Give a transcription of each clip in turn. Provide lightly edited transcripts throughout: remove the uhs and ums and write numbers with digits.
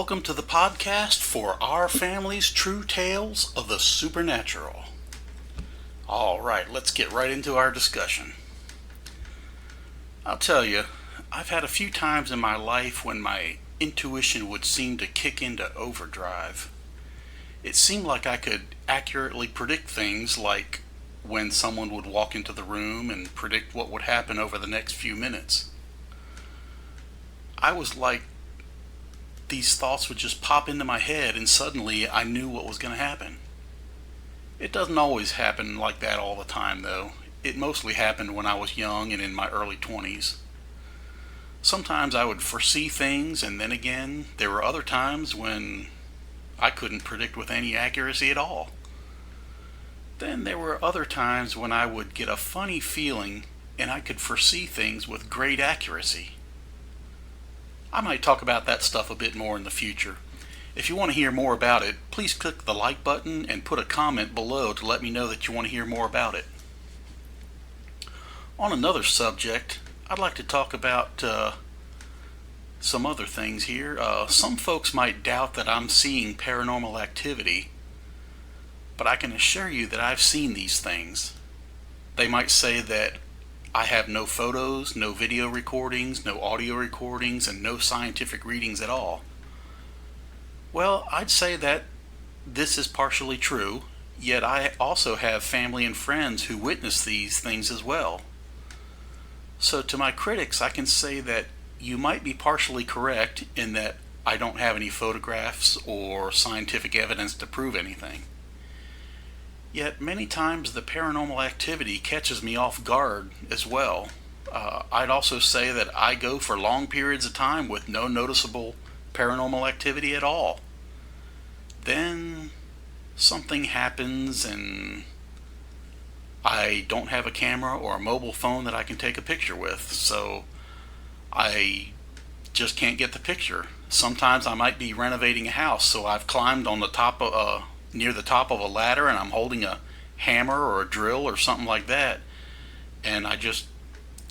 welcome to the podcast for our family's true tales of the supernatural. All right, let's get right into our discussion. I'll tell you, I've had a few times in my life when my intuition would seem to kick into overdrive. It seemed like I could accurately predict things, like when someone would walk into the room and predict what would happen over the next few minutes. I was like, these thoughts would just pop into my head and suddenly I knew what was going to happen. It doesn't always happen like that all the time though. It mostly happened when I was young and in my early 20s. Sometimes I would foresee things, and then again there were other times when I couldn't predict with any accuracy at all. Then there were other times when I would get a funny feeling and I could foresee things with great accuracy. I might talk about that stuff a bit more in the future. If you want to hear more about it, please click the like button and put a comment below to let me know that you want to hear more about it. On another subject, I'd like to talk about some other things here. Some folks might doubt that I'm seeing paranormal activity, but I can assure you that I've seen these things. They might say that I have no photos, no video recordings, no audio recordings, and no scientific readings at all. Well, I'd say that this is partially true, yet I also have family and friends who witness these things as well. So to my critics, I can say that you might be partially correct in that I don't have any photographs or scientific evidence to prove anything. Yet many times the paranormal activity catches me off guard as well. I'd also say that I go for long periods of time with no noticeable paranormal activity at all. Then something happens and I don't have a camera or a mobile phone that I can take a picture with, so I just can't get the picture. Sometimes I might be renovating a house, so I've climbed on the top of near the top of a ladder and I'm holding a hammer or a drill or something like that, and I just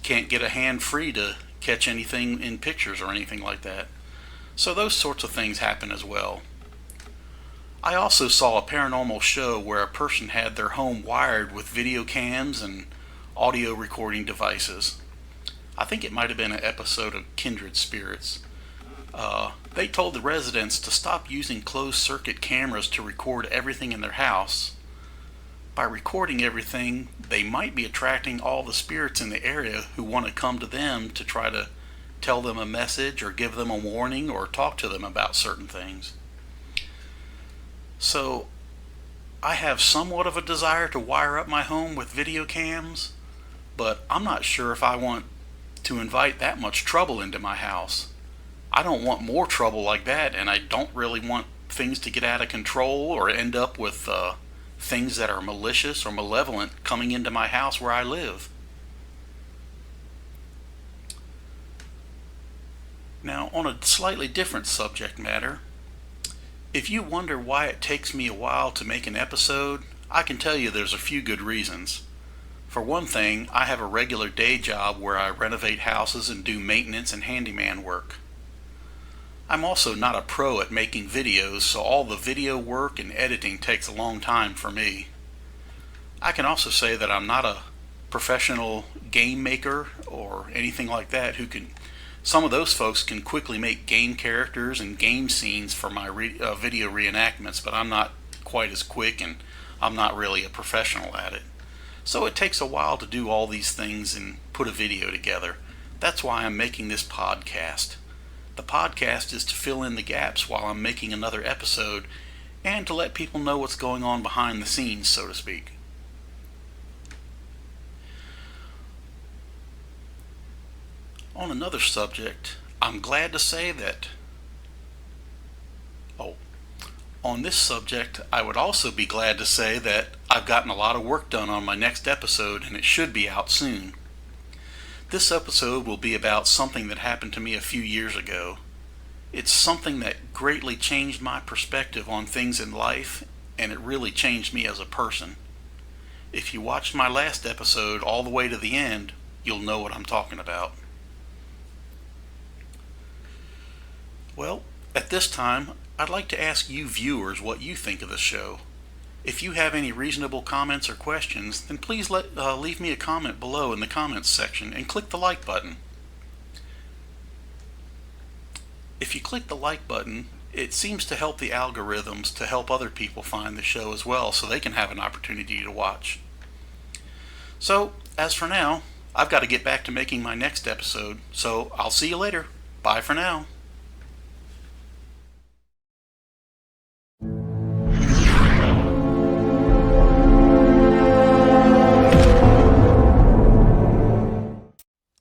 can't get a hand free to catch anything in pictures or anything like that. So those sorts of things happen as well. I also saw a paranormal show where a person had their home wired with video cams and audio recording devices. I think it might have been an episode of Kindred Spirits. They told the residents to stop using closed-circuit cameras to record everything in their house. By recording everything, they might be attracting all the spirits in the area who want to come to them to try to tell them a message or give them a warning or talk to them about certain things. So, I have somewhat of a desire to wire up my home with video cams, but I'm not sure if I want to invite that much trouble into my house. I don't want more trouble like that, and I don't really want things to get out of control or end up with things that are malicious or malevolent coming into my house where I live. Now, on a slightly different subject matter, if you wonder why it takes me a while to make an episode, I can tell you there's a few good reasons. For one thing, I have a regular day job where I renovate houses and do maintenance and handyman work. I'm also not a pro at making videos, so all the video work and editing takes a long time for me. I can also say that I'm not a professional game maker or anything like that some of those folks can quickly make game characters and game scenes for my video reenactments, but I'm not quite as quick and I'm not really a professional at it. So it takes a while to do all these things and put a video together. That's why I'm making this podcast. The podcast is to fill in the gaps while I'm making another episode and to let people know what's going on behind the scenes, so to speak. On another subject, I'm glad to say that on this subject, I would also be glad to say that I've gotten a lot of work done on my next episode and it should be out soon. This episode will be about something that happened to me a few years ago. It's something that greatly changed my perspective on things in life, and it really changed me as a person. If you watched my last episode all the way to the end, you'll know what I'm talking about. Well, At this time, I'd like to ask you viewers what you think of the show. If you have any reasonable comments or questions, then please leave me a comment below in the comments section and click the like button. If you click the like button, it seems to help the algorithms to help other people find the show as well, so they can have an opportunity to watch. So, as for now, I've got to get back to making my next episode, so I'll see you later. Bye for now.